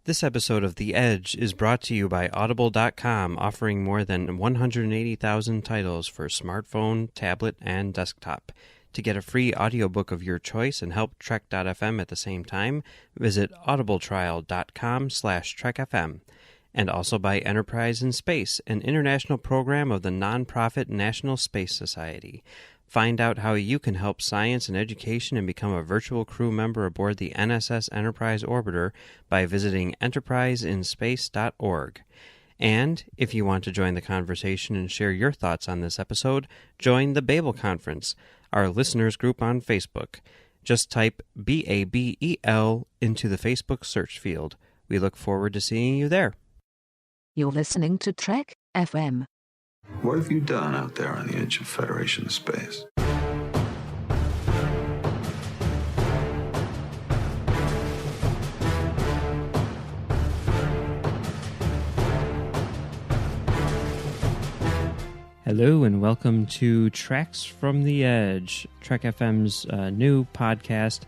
This episode of The Edge is brought to you by Audible.com, offering more than 180,000 titles for smartphone, tablet, and desktop. To get a free audiobook of your choice and help Trek.fm at the same time, visit audibletrial.com/trekfm. And also by Enterprise in Space, an international program of the nonprofit National Space Society. Find out how you can help science and education and become a virtual crew member aboard the NSS Enterprise Orbiter by visiting enterpriseinspace.org. And if you want to join the conversation and share your thoughts on this episode, join the Babel Conference, our listeners group on Facebook. Just type BABEL into the Facebook search field. We look forward to seeing you there. You're listening to Trek FM. What have you done out there on the edge of Federation space? Hello and welcome to Treks from the Edge, Trek FM's new podcast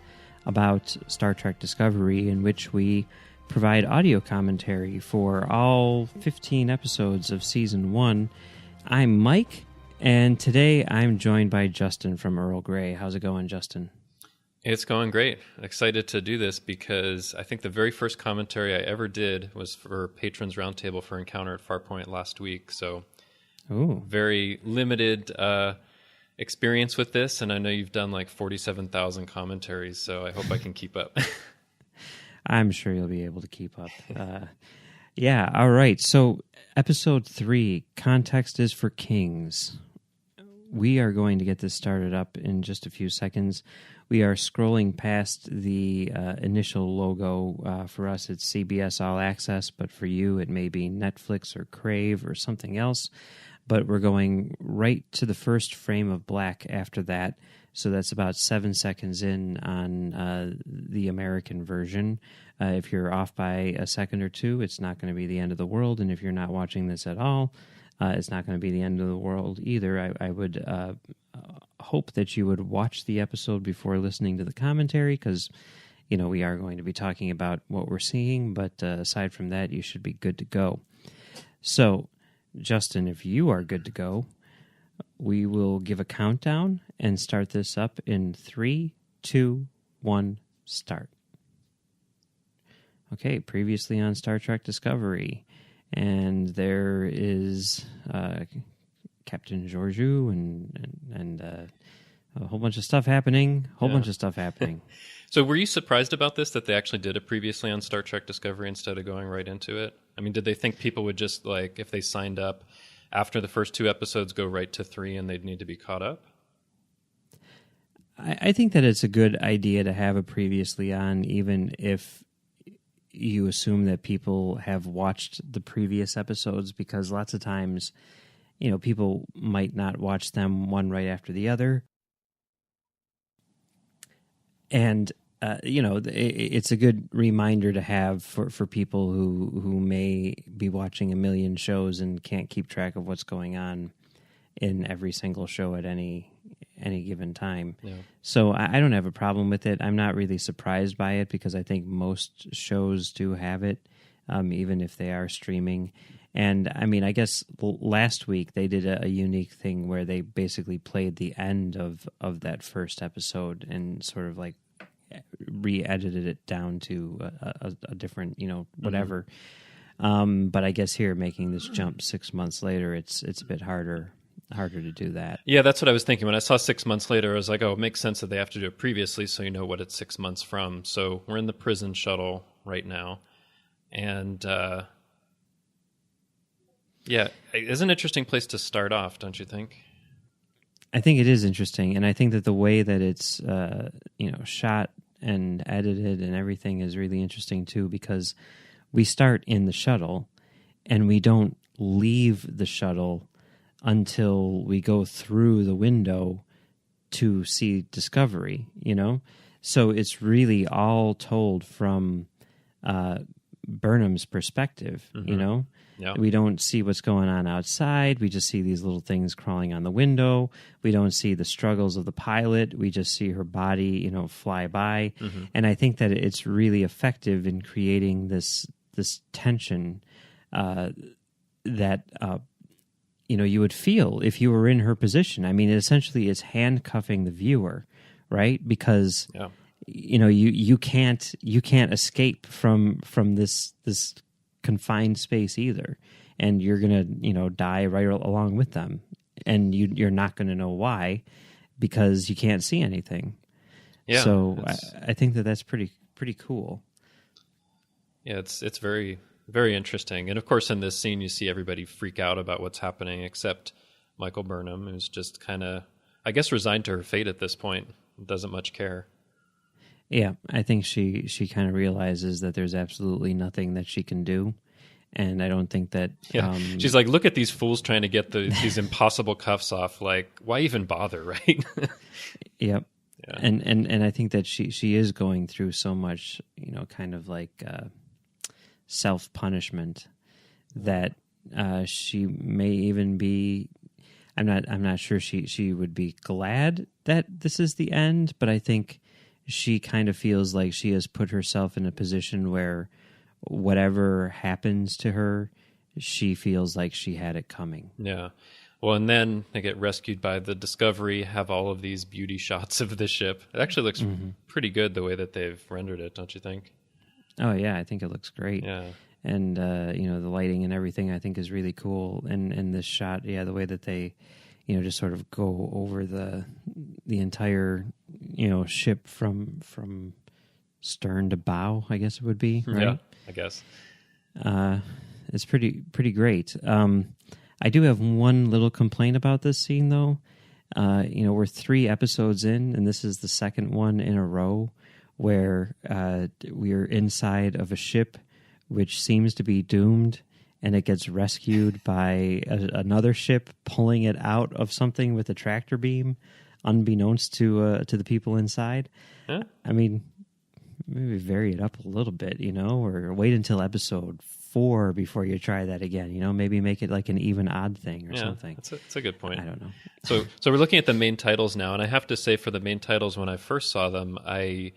about Star Trek Discovery, in which we provide audio commentary for all 15 episodes of Season 1. I'm Mike, and today I'm joined by Justin from Earl Grey. How's it going, Justin? It's going great. Excited to do this because I think the very first commentary I ever did was for Patrons Roundtable for Encounter at Farpoint last week, so very limited experience with this, and I know you've done like 47,000 commentaries, so I hope I can keep up. I'm sure you'll be able to keep up. Yeah, all right. So, Episode 3, Context is for Kings. We are going to get this started up in just a few seconds. We are scrolling past the initial logo. For us, it's CBS All Access, but for you, it may be Netflix or Crave or something else. But we're going right to the first frame of black after that. So that's about 7 seconds in on the American version. If you're off by a second or two, it's not going to be the end of the world. And if you're not watching this at all, it's not going to be the end of the world either. I would hope that you would watch the episode before listening to the commentary, because, you know, we are going to be talking about what we're seeing. But aside from that, you should be good to go. So, Justin, if you are good to go, we will give a countdown and start this up in 3, 2, 1, start. Okay, previously on Star Trek Discovery, and there is Captain Georgiou and a whole bunch of stuff happening. So were you surprised about this, that they actually did it previously on Star Trek Discovery instead of going right into it? I mean, did they think people would just, like, if they signed up after the first 2 episodes, go right to 3 and they'd need to be caught up? I think that it's a good idea to have a previously on, even if you assume that people have watched the previous episodes, because lots of times, you know, people might not watch them one right after the other. And, you know, it's a good reminder to have for people who may be watching a million shows and can't keep track of what's going on in every single show at any given time. Yeah. So I don't have a problem with it. I'm not really surprised by it, because I think most shows do have it, even if they are streaming. And, I mean, I guess last week they did a unique thing where they basically played the end of that first episode and sort of like re-edited it down to a different, you know, whatever. Mm-hmm. But I guess here, making this jump 6 months later, it's a bit harder to do that. Yeah, that's what I was thinking. When I saw 6 months later, I was like, oh, it makes sense that they have to do it previously so you know what it's 6 months from. So we're in the prison shuttle right now. And, yeah, it's an interesting place to start off, don't you think? I think it is interesting, and I think that the way that it's shot and edited and everything is really interesting too, because we start in the shuttle and we don't leave the shuttle until we go through the window to see Discovery, you know? So it's really all told from Burnham's perspective, you know? Yeah. We don't see what's going on outside. We just see these little things crawling on the window. We don't see the struggles of the pilot. We just see her body, fly by. Mm-hmm. And I think that it's really effective in creating this this tension that you would feel if you were in her position. I mean, it essentially is handcuffing the viewer, right? Because you can't escape from this confined space either, and you're gonna die right along with them, and you're not gonna know why, because you can't see anything. Yeah, so I think that's pretty cool. Yeah, it's very, very interesting. And of course, in this scene, you see everybody freak out about what's happening, except Michael Burnham, who's just kind of, I guess, resigned to her fate at this point. Doesn't much care. Yeah, I think she kind of realizes that there's absolutely nothing that she can do. And I don't think that... Yeah. She's like, look at these fools trying to get these impossible cuffs off. Like, why even bother, right? Yep. Yeah. And I think that she is going through so much, kind of like self-punishment that she may even be... I'm not sure she would be glad that this is the end, but I think she kind of feels like she has put herself in a position where whatever happens to her, she feels like she had it coming. Yeah. Well, and then they get rescued by the Discovery, have all of these beauty shots of the ship. It actually looks pretty good the way that they've rendered it, don't you think? Oh, yeah, I think it looks great. Yeah. And, the lighting and everything I think is really cool. And this shot, the way that they, just sort of go over the entire, ship from stern to bow, I guess it would be, right? Yeah, I guess. It's pretty great. I do have one little complaint about this scene, though. We're 3 episodes in, and this is the second one in a row where we're inside of a ship which seems to be doomed, and it gets rescued by another ship pulling it out of something with a tractor beam, unbeknownst to the people inside. Huh? I mean, maybe vary it up a little bit, or wait until episode 4 before you try that again. Maybe make it like an even odd thing or something. That's a good point. I don't know. So we're looking at the main titles now, and I have to say, for the main titles, when I first saw them, I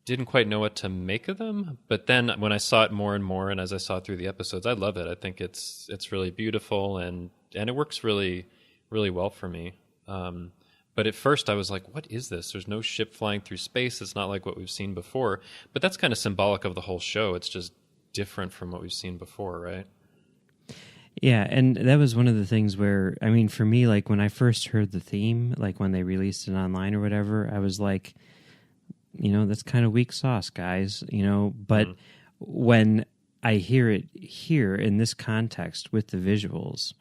didn't quite know what to make of them. But then when I saw it more and more, and as I saw through the episodes, I love it. I think it's really beautiful, and it works really, really well for me. But at first I was like, what is this? There's no ship flying through space. It's not like what we've seen before. But that's kind of symbolic of the whole show. It's just different from what we've seen before, right? Yeah, and that was one of the things where, I mean, for me, like when I first heard the theme, like when they released it online or whatever, I was like, that's kind of weak sauce, guys, but when I hear it here in this context with the visuals,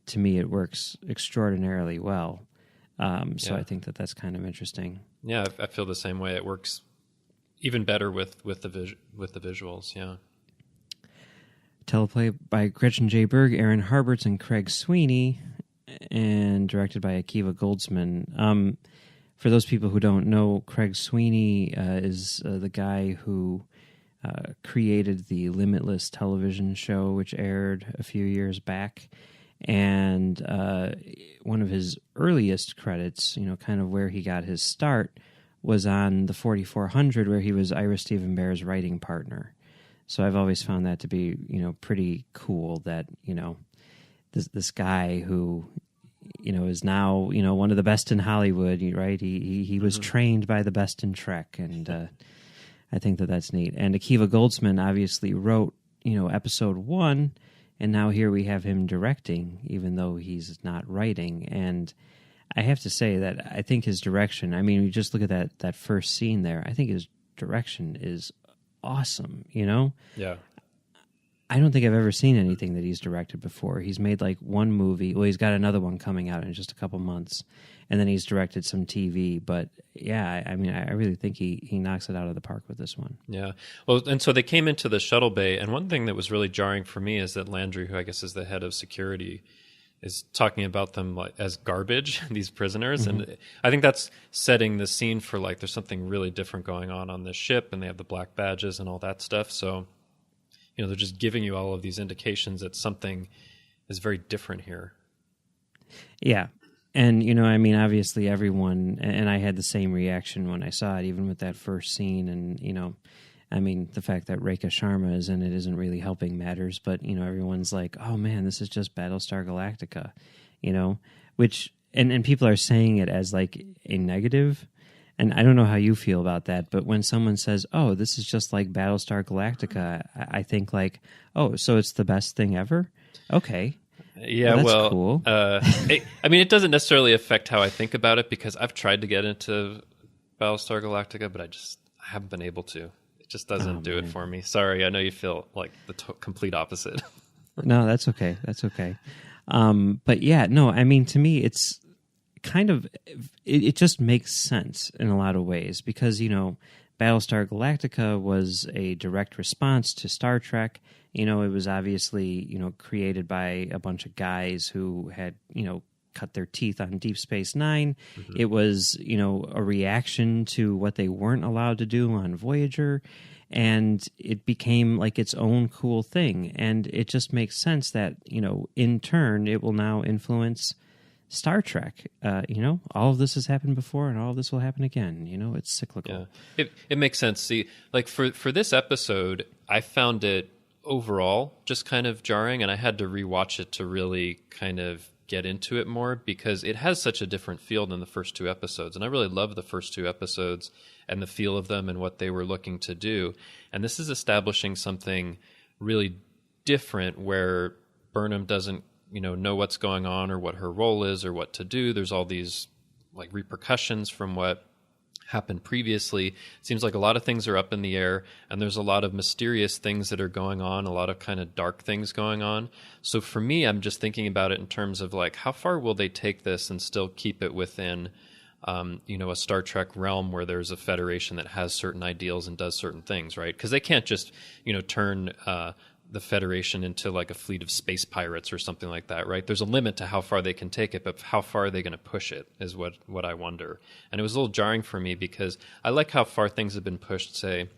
to me it works extraordinarily well. So I think that's kind of interesting. Yeah, I feel the same way. It works even better with the visuals. Yeah. Teleplay by Gretchen J. Berg, Aaron Harberts, and Craig Sweeney, and directed by Akiva Goldsman. For those people who don't know, Craig Sweeney is the guy who created the Limitless television show, which aired a few years back. And one of his earliest credits, kind of where he got his start, was on the 4400, where he was Ira Stephen Bear's writing partner. So I've always found that to be, pretty cool that, this guy who, is now, one of the best in Hollywood, right? He was trained by the best in Trek, and I think that's neat. And Akiva Goldsman obviously wrote, episode 1, and now here we have him directing, even though he's not writing. And I have to say that I think his direction, I mean, you just look at that first scene there, I think his direction is awesome, Yeah. I don't think I've ever seen anything that he's directed before. He's made like one movie. Well, he's got another one coming out in just a couple months. And then he's directed some TV. But yeah, I mean, I really think he knocks it out of the park with this one. Yeah. Well, and so they came into the shuttle bay. And one thing that was really jarring for me is that Landry, who I guess is the head of security, is talking about them like as garbage, these prisoners. Mm-hmm. And I think that's setting the scene for like there's something really different going on this ship. And they have the black badges and all that stuff. So they're just giving you all of these indications that something is very different here. Yeah. And, I mean, obviously everyone, and I had the same reaction when I saw it, even with that first scene. And, I mean, the fact that Rekha Sharma is in it isn't really helping matters, but, everyone's like, oh man, this is just Battlestar Galactica, which, and people are saying it as like a negative. And I don't know how you feel about that, but when someone says, oh, this is just like Battlestar Galactica, I think like, oh, so it's the best thing ever? Okay. Yeah, that's cool. It doesn't necessarily affect how I think about it because I've tried to get into Battlestar Galactica, but I haven't been able to. It just doesn't do it for me. Sorry, I know you feel like the complete opposite. No, that's okay. That's okay. But yeah, no, I mean, to me, it's kind of, it just makes sense in a lot of ways because, Battlestar Galactica was a direct response to Star Trek. It was obviously, created by a bunch of guys who had, cut their teeth on Deep Space Nine. Mm-hmm. It was, a reaction to what they weren't allowed to do on Voyager. And it became like its own cool thing. And it just makes sense that, in turn, it will now influence Star Trek. All of this has happened before and all of this will happen again. It's cyclical. Yeah. It makes sense. See, like for this episode, I found it overall just kind of jarring, and I had to rewatch it to really kind of get into it more because it has such a different feel than the first two episodes. And I really love the first two episodes and the feel of them and what they were looking to do. And this is establishing something really different where Burnham doesn't know what's going on or what her role is or what to do. There's all these like repercussions from what happened previously. It seems like a lot of things are up in the air and there's a lot of mysterious things that are going on, a lot of kind of dark things going on. So for me, I'm just thinking about it in terms of like, how far will they take this and still keep it within, a Star Trek realm where there's a Federation that has certain ideals and does certain things, right? Because they can't just, turn the Federation into like a fleet of space pirates or something like that, right? There's a limit to how far they can take it, but how far are they going to push it is what I wonder. And it was a little jarring for me because I like how far things have been pushed, say,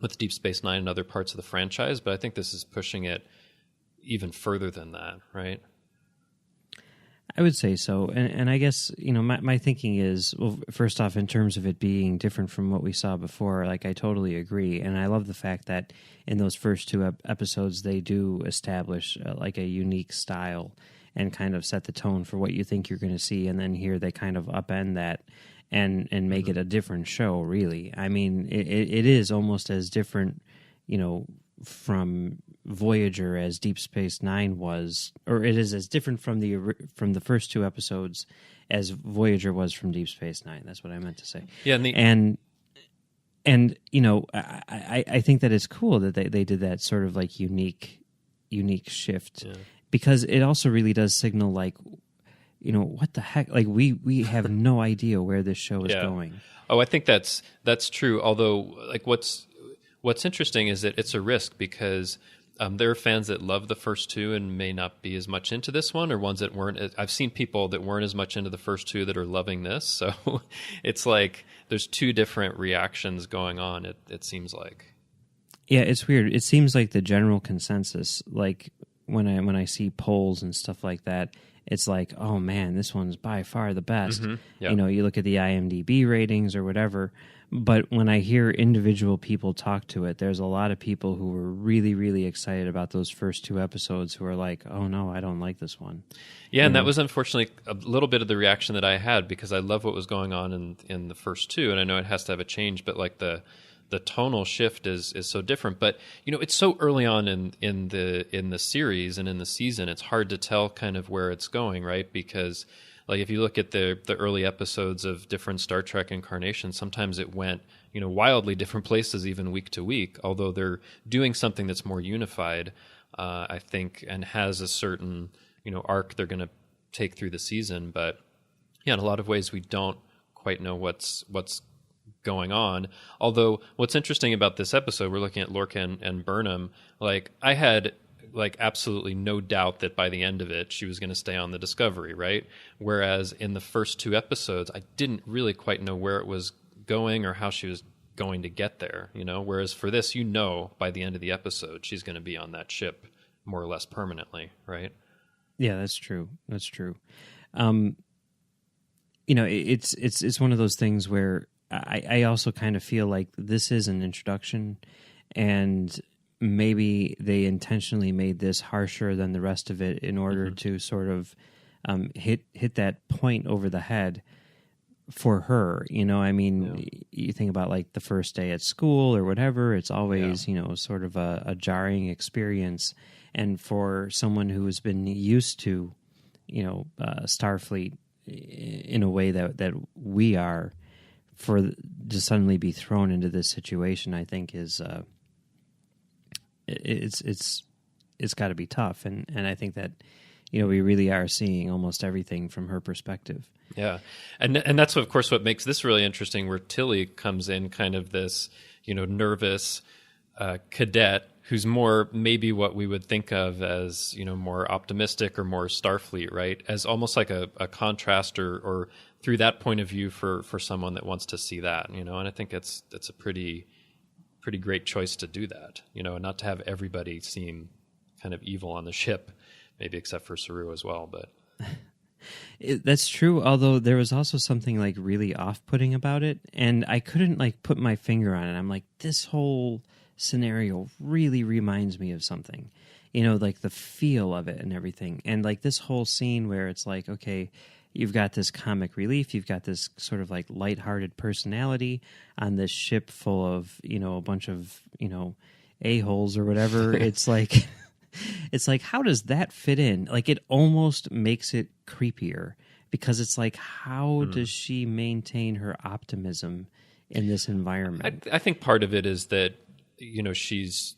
with Deep Space Nine and other parts of the franchise, but I think this is pushing it even further than that, right? I would say so. And I guess, my thinking is, well, first off, in terms of it being different from what we saw before, like I totally agree. And I love the fact that in those first two episodes, they do establish like a unique style and kind of set the tone for what you think you're going to see. And then here they kind of upend that and make it a different show, really. I mean, it is almost as different, from Voyager as Deep Space Nine was, or it is as different from the first two episodes as Voyager was from Deep Space Nine. That's what I meant to say. Yeah, and I think that it's cool that they did that sort of like unique shift because it also really does signal like, what the heck? Like we have no idea where this show is going. Oh, I think that's true. Although, like what's interesting is that it's a risk because there are fans that love the first two and may not be as much into this one, or ones that weren't. I've seen people that weren't as much into the first two that are loving this. So it's like there's two different reactions going on. It seems like. Yeah, it's weird. It seems like the general consensus, like when I see polls and stuff like that, it's like, oh man, this one's by far the best. Mm-hmm. Yep. You look at the IMDb ratings or whatever. But when I hear individual people talk to it, there's a lot of people who were really, really excited about those first two episodes who are like, oh no, I don't like this one. Yeah, and that was unfortunately a little bit of the reaction that I had because I love what was going on in the first two, and I know it has to have a change, but like the tonal shift is so different. But it's so early on in the series and in the season, it's hard to tell kind of where it's going, right? Because like if you look at the early episodes of different Star Trek incarnations, sometimes it went wildly different places even week to week. Although they're doing something that's more unified, I think, and has a certain arc they're going to take through the season. But yeah, in a lot of ways we don't quite know what's going on. Although what's interesting about this episode, we're looking at Lorca and Burnham. Like I had absolutely no doubt that by the end of it she was going to stay on the Discovery, right? Whereas in the first two episodes I didn't really quite know where it was going or how she was going to get there, whereas for this by the end of the episode she's going to be on that ship more or less permanently, right? Yeah, that's true. It's one of those things where I also kind of feel like this is an introduction and maybe they intentionally made this harsher than the rest of it in order to sort of hit that point over the head for her. I mean, you think about like the first day at school or whatever, it's always, sort of a jarring experience. And for someone who has been used to, Starfleet in a way that we are, to suddenly be thrown into this situation, I think is it's got to be tough. And I think that, we really are seeing almost everything from her perspective. Yeah. And that's, of course, what makes this really interesting, where Tilly comes in kind of this, nervous cadet who's more maybe what we would think of as, more optimistic or more Starfleet, right? As almost like a contrast or through that point of view for someone that wants to see that, and I think it's a pretty great choice to do that, and not to have everybody seem kind of evil on the ship, maybe except for Saru as well, but... That's true, although there was also something like really off-putting about it, and I couldn't like put my finger on it. I'm like, this whole scenario really reminds me of something, like the feel of it and everything. And like this whole scene where it's like, okay, you've got this comic relief, you've got this sort of like lighthearted personality on this ship full of, a bunch of, a-holes or whatever. It's like... It's like, how does that fit in? Like, it almost makes it creepier, because it's like, how does she maintain her optimism in this environment? I think part of it is that, she's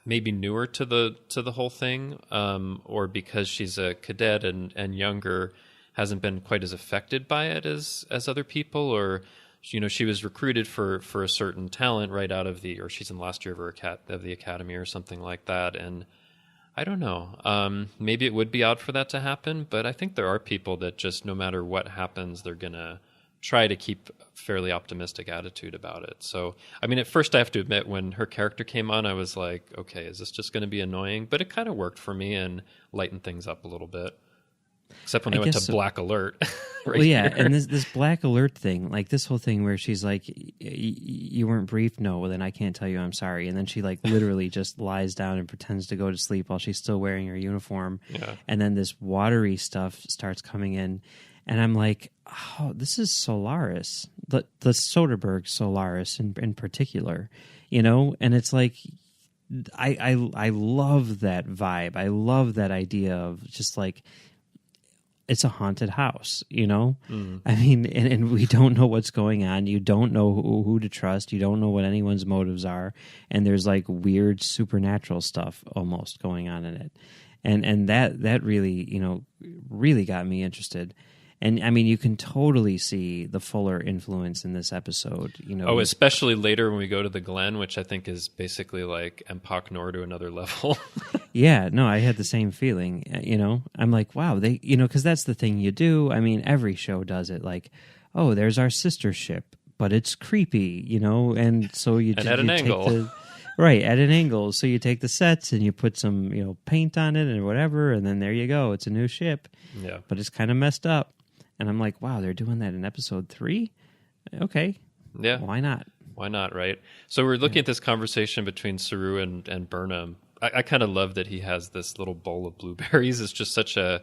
maybe newer to the whole thing, or because she's a cadet and younger, hasn't been quite as affected by it as other people, or she was recruited for a certain talent right out of or she's in the last year of the academy or something like that. And I don't know, maybe it would be odd for that to happen, but I think there are people that just, no matter what happens, they're going to try to keep a fairly optimistic attitude about it. So, I mean, at first I have to admit, when her character came on, I was like, okay, is this just going to be annoying? But it kind of worked for me and lightened things up a little bit. Except when I went to Black Alert. Well, yeah, and this Black Alert thing, like this whole thing where she's like, you weren't briefed? No, well, then I can't tell you I'm sorry. And then she like literally just lies down and pretends to go to sleep while she's still wearing her uniform. Yeah. And then this watery stuff starts coming in. And I'm like, oh, this is Solaris, the Soderbergh Solaris in particular, And it's like, I love that vibe. I love that idea of just like, it's a haunted house, I mean, and we don't know what's going on. You don't know who to trust. You don't know what anyone's motives are. And there's like weird supernatural stuff almost going on in it. And that really, really got me interested. And I mean, you can totally see the Fuller influence in this episode. Oh, especially later when we go to the Glen, which I think is basically like Empok Nor to another level. Yeah, no, I had the same feeling. I'm like, wow, they, because that's the thing you do. I mean, every show does it. Like, oh, there's our sister ship, but it's creepy, and so you and at an angle. Right, at an angle. So you take the sets and you put some, paint on it and whatever, and then there you go. It's a new ship. Yeah, but it's kind of messed up. And I'm like, wow, they're doing that in episode 3? Okay. Yeah. Why not? Why not, right? So we're looking at this conversation between Saru and Burnham. I kind of love that he has this little bowl of blueberries. It's just such a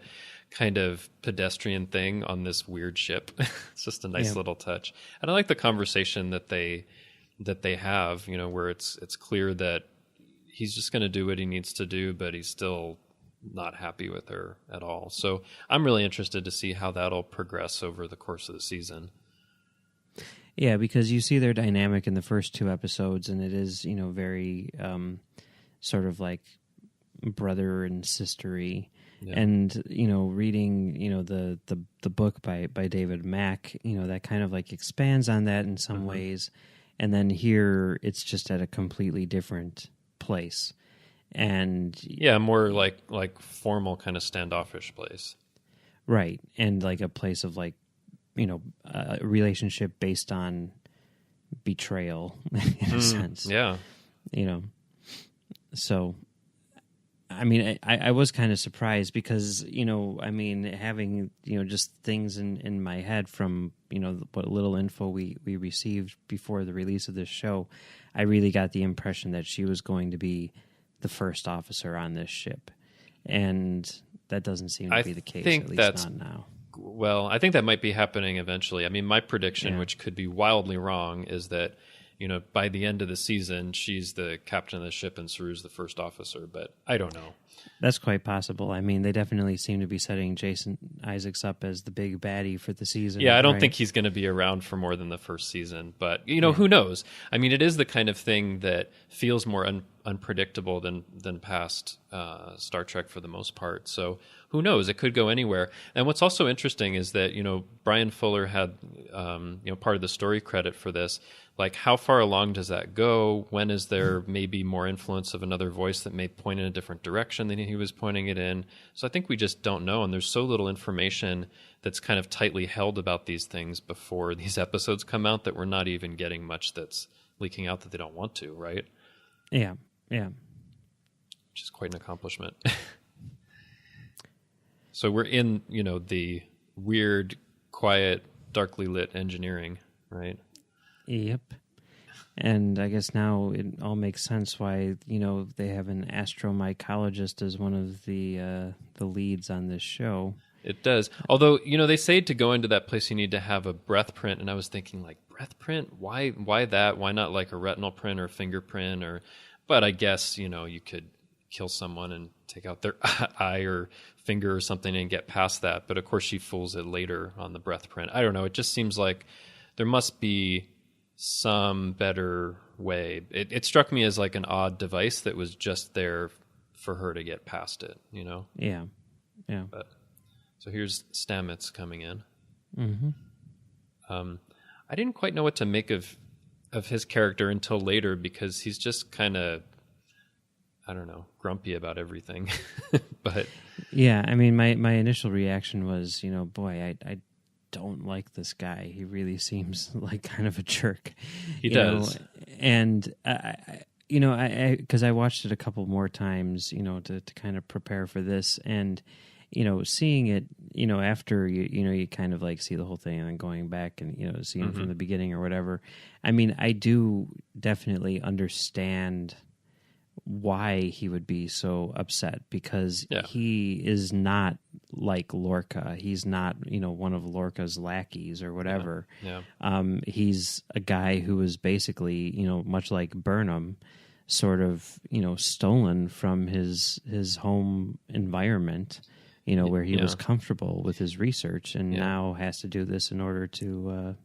kind of pedestrian thing on this weird ship. It's just a nice little touch. And I like the conversation that they have, where it's clear that he's just going to do what he needs to do, but he's still not happy with her at all. So I'm really interested to see how that'll progress over the course of the season. Yeah, because you see their dynamic in the first 2 episodes, and it is, very sort of like brother and sistery. Yeah. And, reading, the book by David Mack, that kind of like expands on that in some ways. And then here it's just at a completely different place. And yeah, more like formal kind of standoffish place, right? And like a place of like, a relationship based on betrayal in a sense. Yeah, So I mean, I was kind of surprised because, I mean, having, just things in my head from, what little info we received before the release of this show, I really got the impression that she was going to be the first officer on this ship. And that doesn't seem to be the case, at least not now. Well, I think that might be happening eventually. I mean, my prediction, which could be wildly wrong, is that, by the end of the season, she's the captain of the ship and Saru's the first officer, but I don't know. That's quite possible. I mean, they definitely seem to be setting Jason Isaacs up as the big baddie for the season. Yeah, I don't think he's going to be around for more than the first season, but, who knows? I mean, it is the kind of thing that feels more unpredictable than past Star Trek for the most part. So who knows? It could go anywhere. And what's also interesting is that, Brian Fuller had, part of the story credit for this. Like, how far along does that go? When is there maybe more influence of another voice that may point in a different direction than he was pointing it in? So I think we just don't know. And there's so little information that's kind of tightly held about these things before these episodes come out that we're not even getting much that's leaking out that they don't want to, right? Yeah. Which is quite an accomplishment. So we're in, the weird, quiet, darkly lit engineering, right? Yep. And I guess now it all makes sense why, they have an astromycologist as one of the leads on this show. It does. Although, they say to go into that place you need to have a breath print, and I was thinking, like, breath print? Why that? Why not like a retinal print or fingerprint? But I guess, you could kill someone and take out their eye or finger or something and get past that. But of course she fools it later on the breath print. I don't know. It just seems like there must be some better way. It struck me as like an odd device that was just there for her to get past it, Yeah. But so here's Stamets coming in. Mm-hmm. I didn't quite know what to make of his character until later because he's just kind of, I don't know, grumpy about everything. But yeah, I mean, my initial reaction was, boy, I don't like this guy. He really seems like kind of a jerk. He does. And because I watched it a couple more times, to kind of prepare for this, and seeing it, after you kind of like see the whole thing and then going back and seeing it from the beginning or whatever. I mean, I do definitely understand why he would be so upset because he is not like Lorca. He's not, one of Lorca's lackeys or whatever. Yeah. He's a guy who was basically, much like Burnham, sort of, stolen from his home environment, where he was comfortable with his research and now has to do this in order to,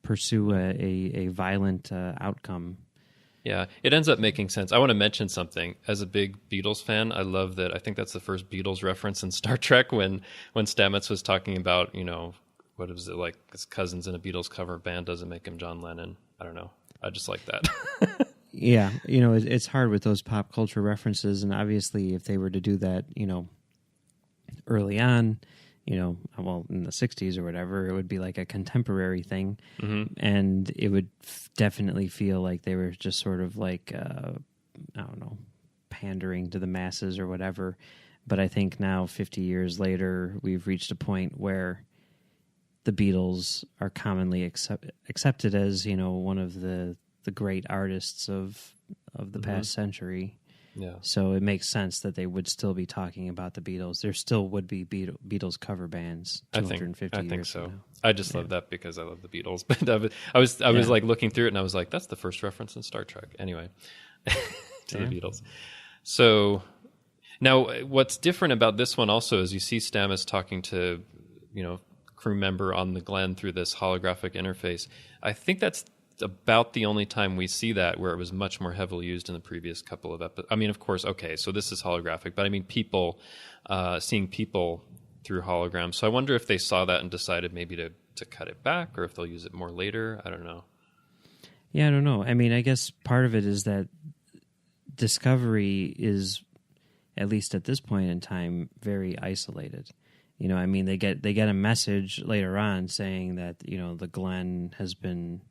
pursue a violent outcome. Yeah, it ends up making sense. I want to mention something. As a big Beatles fan, I love that. I think that's the first Beatles reference in Star Trek when Stamets was talking about, what was it like? His cousins in a Beatles cover band doesn't make him John Lennon. I don't know. I just like that. Yeah, it's hard with those pop culture references, and obviously if they were to do that, early on, well, in the 60s or whatever, it would be like a contemporary thing. Mm-hmm. And it would definitely feel like they were just sort of like, I don't know, pandering to the masses or whatever. But I think now, 50 years later, we've reached a point where the Beatles are commonly accepted as, one of the great artists of the past century. Yeah. So it makes sense that they would still be talking about the Beatles. There still would be Beatles cover bands 250 years I think so. from now. I just love that because I love the Beatles. But I was like looking through it and I was like, that's the first reference in Star Trek. Anyway, to the Beatles. So now what's different about this one also is you see Stamets talking to, crew member on the Glen through this holographic interface. I think that's about the only time we see that, where it was much more heavily used in the previous couple of episodes. I mean, of course, okay, so this is holographic, but I mean people, seeing people through holograms. So I wonder if they saw that and decided maybe to cut it back, or if they'll use it more later. I don't know. Yeah, I don't know. I mean, I guess part of it is that Discovery is, at least at this point in time, very isolated. I mean, they get a message later on saying that, the Glen has been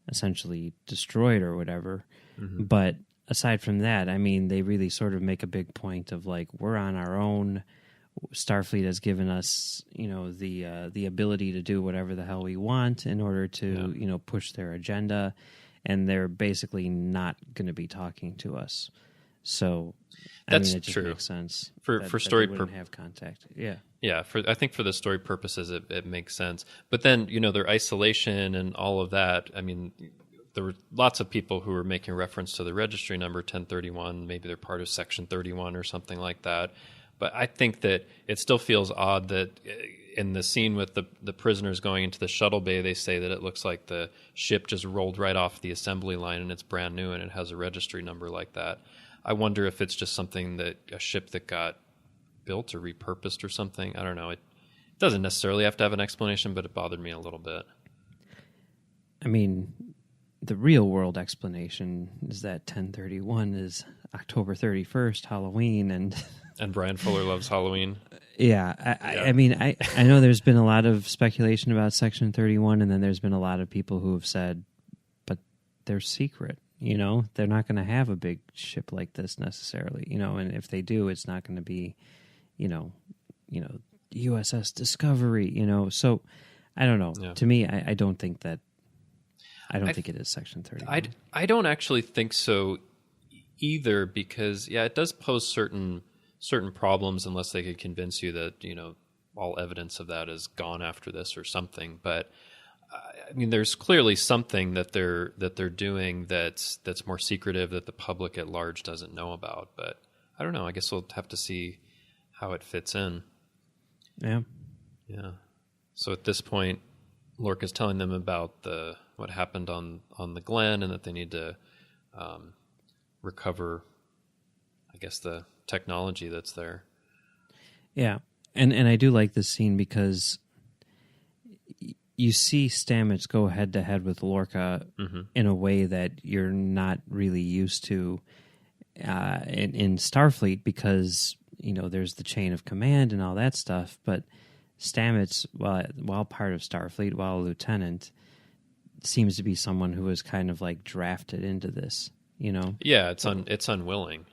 essentially destroyed or whatever. Mm-hmm. But aside from that, I mean, they really sort of make a big point of like, we're on our own. Starfleet has given us, the ability to do whatever the hell we want in order to, push their agenda, and they're basically not going to be talking to us. So, That's it just true. makes sense for story purposes. Have contact, yeah. Yeah, I think for the story purposes, it makes sense. But then, their isolation and all of that. I mean, there were lots of people who were making reference to the registry number 1031. Maybe they're part of Section 31 or something like that. But I think that it still feels odd that in the scene with the prisoners going into the shuttle bay, they say that it looks like the ship just rolled right off the assembly line and it's brand new and it has a registry number like that. I wonder if it's just something a ship that got built or repurposed or something. I don't know. It doesn't necessarily have to have an explanation, but it bothered me a little bit. I mean, the real world explanation is that 1031 is October 31st, Halloween, and Brian Fuller loves Halloween. Yeah, I mean, I know there's been a lot of speculation about Section 31, and then there's been a lot of people who have said, but they're secret. They're not going to have a big ship like this necessarily. And if they do, it's not going to be, USS Discovery. So I don't know. Yeah. To me, I don't think that. I don't think it is Section 31. I don't actually think so either, because it does pose certain problems unless they could convince you that all evidence of that is gone after this or something. But I mean, there's clearly something that they're doing that's more secretive that the public at large doesn't know about. But I don't know. I guess we'll have to see how it fits in. Yeah. So at this point, Lorca's telling them about what happened on the Glen, and that they need to recover, I guess, the technology that's there. Yeah, and I do like this scene because you see Stamets go head to head with Lorca in a way that you're not really used to in Starfleet, because there's the chain of command and all that stuff. But Stamets, while part of Starfleet, while a lieutenant, seems to be someone who was kind of like drafted into this. Yeah, it's unwilling.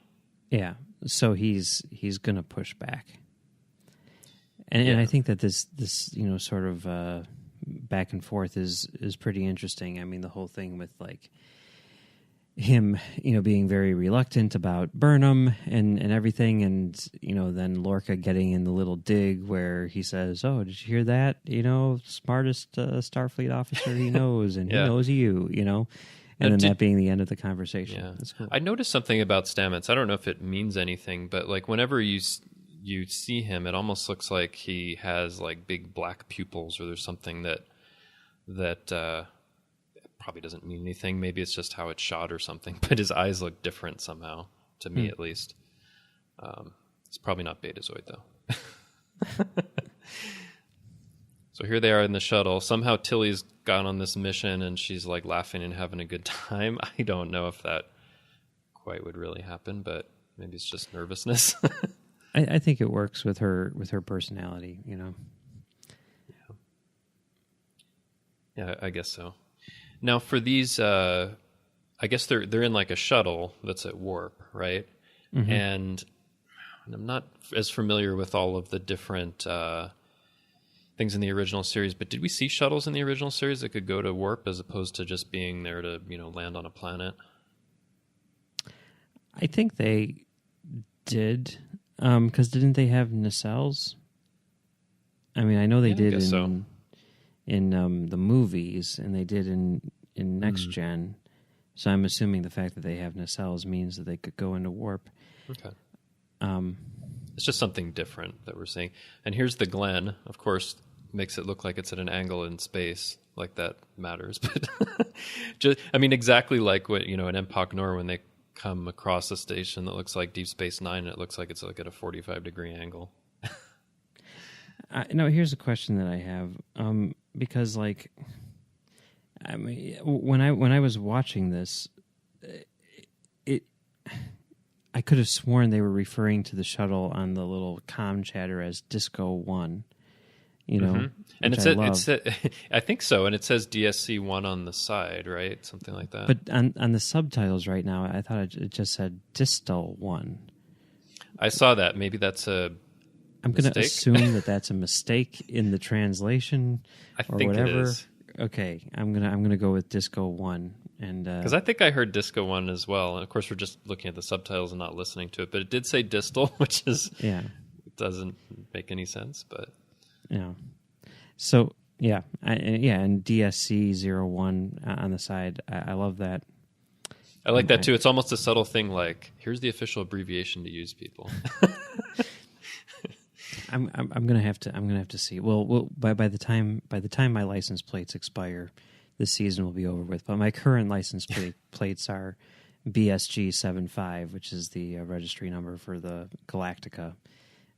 Yeah, so he's going to push back, and I think that this sort of back and forth is pretty interesting. I mean, the whole thing with like him, being very reluctant about Burnham and everything, and then Lorca getting in the little dig where he says, "Oh, did you hear that? Smartest Starfleet officer he knows, and he knows you." And then that being the end of the conversation. Yeah. That's cool. I noticed something about Stamets. I don't know if it means anything, but like whenever you see him, it almost looks like he has like big black pupils, or there's something that probably doesn't mean anything. Maybe it's just how it's shot or something, but his eyes look different somehow, to me at least. It's probably not Betazoid, though. So here they are in the shuttle. Somehow Tilly's gone on this mission, and she's like laughing and having a good time. I don't know if that quite would really happen, but maybe it's just nervousness. I think it works with her personality, Yeah, I guess so. Now for these, I guess they're in like a shuttle that's at warp, right? Mm-hmm. And I'm not as familiar with all of the different things in the original series, but did we see shuttles in the original series that could go to warp as opposed to just being there to land on a planet? I think they did, because didn't they have nacelles? I mean, I know they did in the movies, and they did in Next Gen. So I'm assuming the fact that they have nacelles means that they could go into warp. Okay. It's just something different that we're seeing. And here's the Glen. Of course, makes it look like it's at an angle in space, like that matters. But exactly like what an Empok Nor, when they come across a station that looks like Deep Space Nine, and it looks like it's like at a 45-degree angle. No, here's a question that I have, because like, I mean, when I was watching this, I could have sworn they were referring to the shuttle on the little comm chatter as Disco 1, you know. Mm-hmm. And I think so, and it says DSC-1 on the side, right? Something like that. But on the subtitles right now, I thought it just said Distal 1. I saw that. Maybe that's a I'm going to assume that that's a mistake in the translation or think whatever. It is. Okay, I'm gonna go with Disco 1, and because I think I heard Disco 1 as well. And of course, we're just looking at the subtitles and not listening to it. But it did say Distal, which is it doesn't make any sense. But so and DSC 01 on the side. I love that. I like that too. It's almost a subtle thing, like here's the official abbreviation to use, people. I'm gonna have to see. Well, by the time my license plates expire, this season will be over with. But my current license plates are BSG 75, which is the registry number for the Galactica.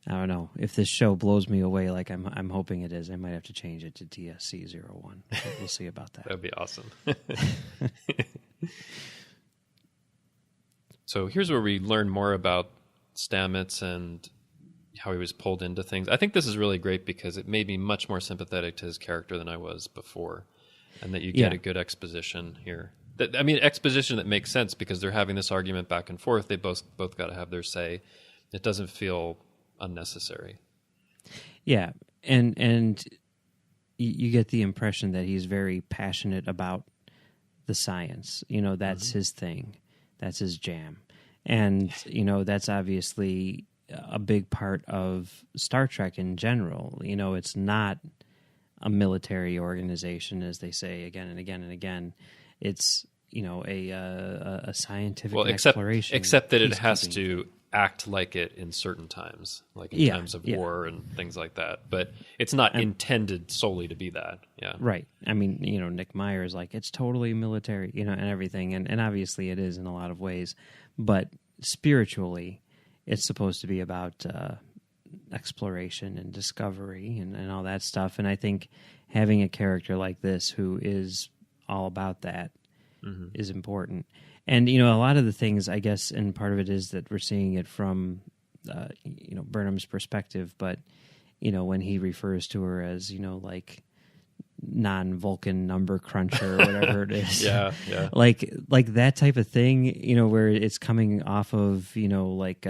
I don't know if this show blows me away like I'm hoping it is. I might have to change it to DSC 01. We'll see about that. That'd be awesome. So here's where we learn more about Stamets and how he was pulled into things. I think this is really great because it made me much more sympathetic to his character than I was before, and that you get a good exposition here. Exposition that makes sense because they're having this argument back and forth. They both got to have their say. It doesn't feel unnecessary. Yeah, and you get the impression that he's very passionate about the science. You know, that's his thing. That's his jam. And, you know, that's obviously a big part of Star Trek in general. You know, it's not a military organization, as they say again and again and again. It's, you know, a scientific exploration. Except that it has to act like it in certain times, like in times of war and things like that. But it's not intended solely to be that. Yeah. Right. I mean, you know, Nick Meyer is like, it's totally military, you know, and everything. And obviously it is in a lot of ways. But spiritually, it's supposed to be about exploration and discovery and all that stuff. And I think having a character like this who is all about that is important. And, you know, a lot of the things, I guess, and part of it is that we're seeing it from, you know, Burnham's perspective. But, you know, when he refers to her as, you know, like non-Vulcan number cruncher or whatever it is. Yeah. Like that type of thing, you know, where it's coming off of, you know, like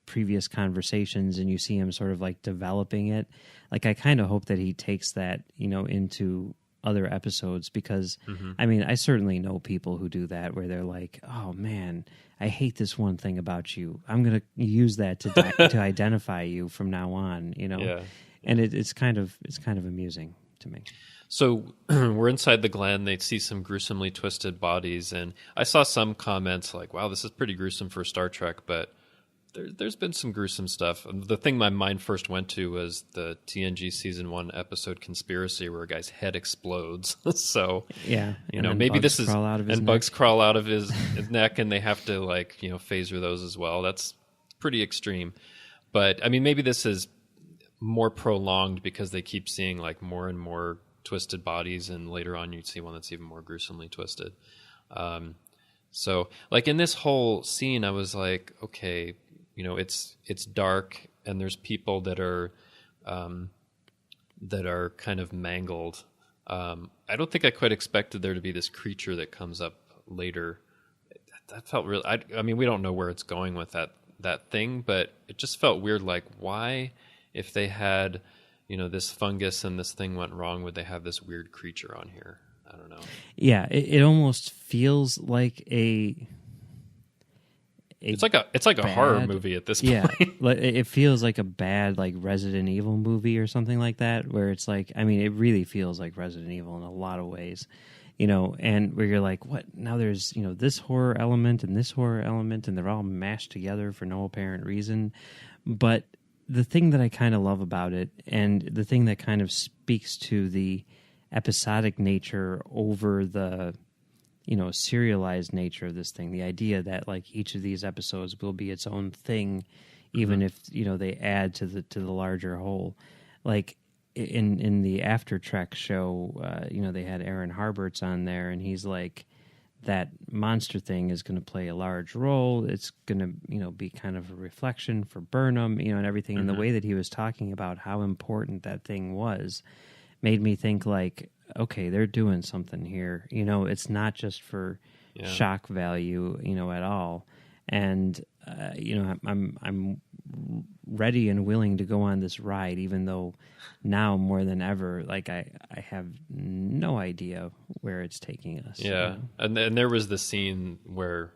previous conversations and you see him sort of like developing it. Like, I kind of hope that he takes that, you know, into other episodes because, I mean, I certainly know people who do that where they're like, oh man, I hate this one thing about you. I'm going to use that to identify you from now on, you know? Yeah. And it's kind of amusing to me. So we're inside the Glen. They see some gruesomely twisted bodies, and I saw some comments like, wow, this is pretty gruesome for Star Trek, but there's been some gruesome stuff. The thing my mind first went to was the TNG Season 1 episode Conspiracy, where a guy's head explodes. So, yeah, you know, maybe this is... bugs crawl out of his neck, and they have to, like, you know, phaser those as well. That's pretty extreme. But, I mean, maybe this is more prolonged because they keep seeing, like, more and more twisted bodies, and later on you'd see one that's even more gruesomely twisted. So, like, in this whole scene, I was like, okay... You know, it's dark, and there's people that are kind of mangled. I don't think I quite expected there to be this creature that comes up later. That felt real. I mean, we don't know where it's going with that thing, but it just felt weird. Like, why, if they had, you know, this fungus and this thing went wrong, would they have this weird creature on here? I don't know. Yeah, it almost feels like it's like a horror movie at this point. Yeah, it feels like a bad like Resident Evil movie or something like that, where it's like, I mean, it really feels like Resident Evil in a lot of ways, you know, and where you're like, what? Now there's, you know, this horror element and this horror element, and they're all mashed together for no apparent reason. But the thing that I kind of love about it, and the thing that kind of speaks to the episodic nature over the, you know, serialized nature of this thing, the idea that like each of these episodes will be its own thing, even if, you know, they add to the larger whole. Like in the After Trek show, you know, they had Aaron Harberts on there, and he's like, that monster thing is going to play a large role. It's going to, be kind of a reflection for Burnham, and everything. And the way that he was talking about how important that thing was made me think like, okay, they're doing something here. It's not just for shock value, at all. And I'm ready and willing to go on this ride, even though now more than ever, like I have no idea where it's taking us. Yeah, and there was the scene where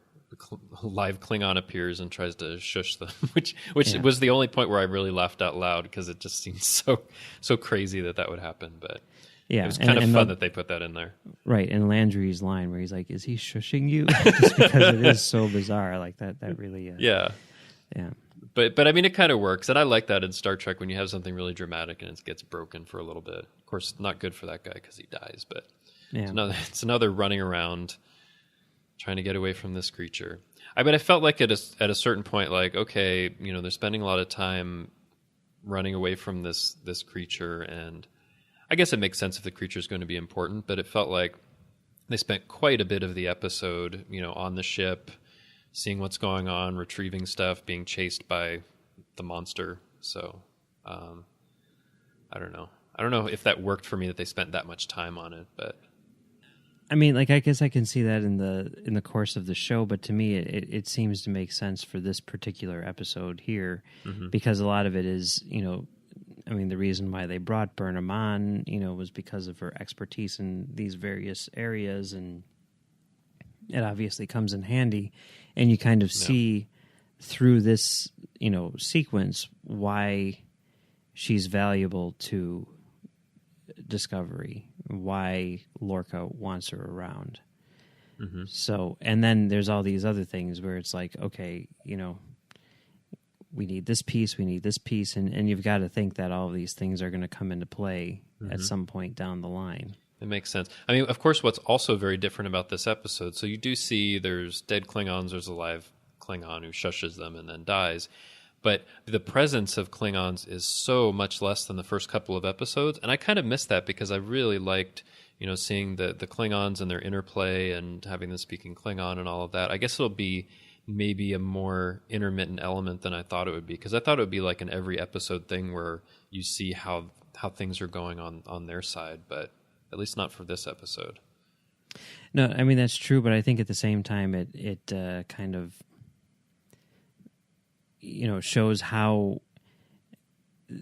live Klingon appears and tries to shush them, which was the only point where I really laughed out loud because it just seemed so crazy that would happen. But it was kind of fun that they put that in there. Right, and Landry's line where he's like, "Is he shushing you?" Just because it is so bizarre, like that really. Yeah. But I mean, it kind of works, and I like that in Star Trek when you have something really dramatic and it gets broken for a little bit. Of course, not good for that guy because he dies, but it's another running around trying to get away from this creature. I felt like at a certain point, like, okay, they're spending a lot of time running away from this creature, and I guess it makes sense if the creature is going to be important, but it felt like they spent quite a bit of the episode, on the ship, seeing what's going on, retrieving stuff, being chased by the monster. So, I don't know. I don't know if that worked for me that they spent that much time on it, but I mean, like, I guess I can see that in the course of the show, but to me, it seems to make sense for this particular episode here, because a lot of it is, the reason why they brought Burnham on, was because of her expertise in these various areas, and it obviously comes in handy, and you kind of see through this, sequence why she's valuable to Discovery, why Lorca wants her around. So, and then there's all these other things where it's like, okay, we need this piece, and you've got to think that all of these things are going to come into play at some point down the line. It makes sense. I mean, of course, what's also very different about this episode, so you do see there's dead Klingons, there's a live Klingon who shushes them and then dies, but the presence of Klingons is so much less than the first couple of episodes, and I kind of missed that because I really liked, seeing the Klingons and their interplay and having them speaking Klingon and all of that. I guess it'll be maybe a more intermittent element than I thought it would be, because I thought it would be like an every episode thing where you see how things are going on their side, but at least not for this episode. No, I mean, that's true, but I think at the same time it kind of shows how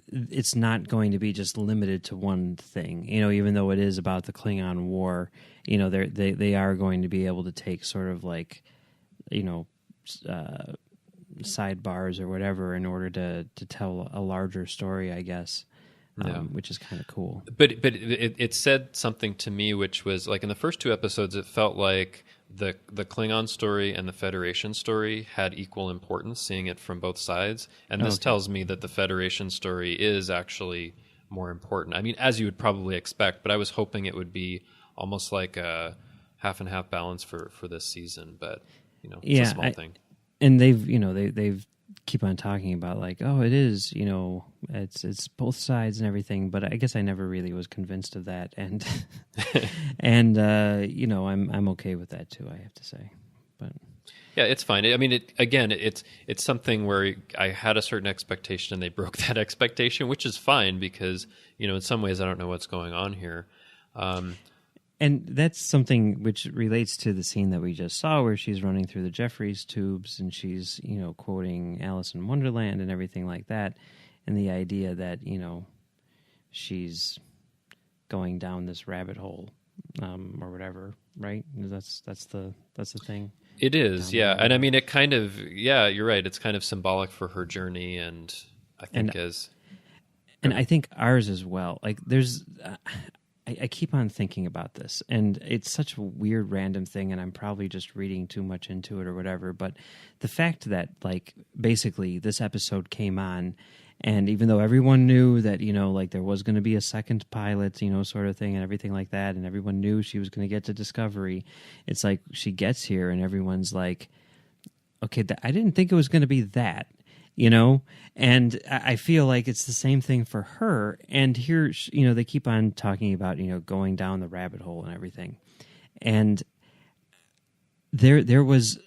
it's not going to be just limited to one thing. Even though it is about the Klingon War, they are going to be able to take sort of like sidebars or whatever in order to tell a larger story, I guess. Which is kind of cool. But it said something to me, which was like in the first two episodes, it felt like the Klingon story and the Federation story had equal importance, seeing it from both sides. And this tells me that the Federation story is actually more important. I mean, as you would probably expect, but I was hoping it would be almost like a half and half balance for this season. But it's a small thing. And they've keep on talking about like, oh, it is, it's both sides and everything, but I guess I never really was convinced of that, and and I'm okay with that too, I have to say. But yeah, it's fine. I mean, it's something where I had a certain expectation and they broke that expectation, which is fine because in some ways I don't know what's going on here. And that's something which relates to the scene that we just saw where she's running through the Jeffries tubes and she's, quoting Alice in Wonderland and everything like that. And the idea that, she's going down this rabbit hole or whatever, right? That's the thing. It is, yeah. And I mean, it kind of, you're right. It's kind of symbolic for her journey. And I think And I think ours as well. Like there's... I keep on thinking about this, and it's such a weird random thing, and I'm probably just reading too much into it or whatever, but the fact that, like, basically this episode came on, and even though everyone knew that, like there was going to be a second pilot, sort of thing and everything like that, and everyone knew she was going to get to Discovery, it's like she gets here and everyone's like, okay, I didn't think it was going to be that. And I feel like it's the same thing for her. And here, they keep on talking about, going down the rabbit hole and everything. And there was,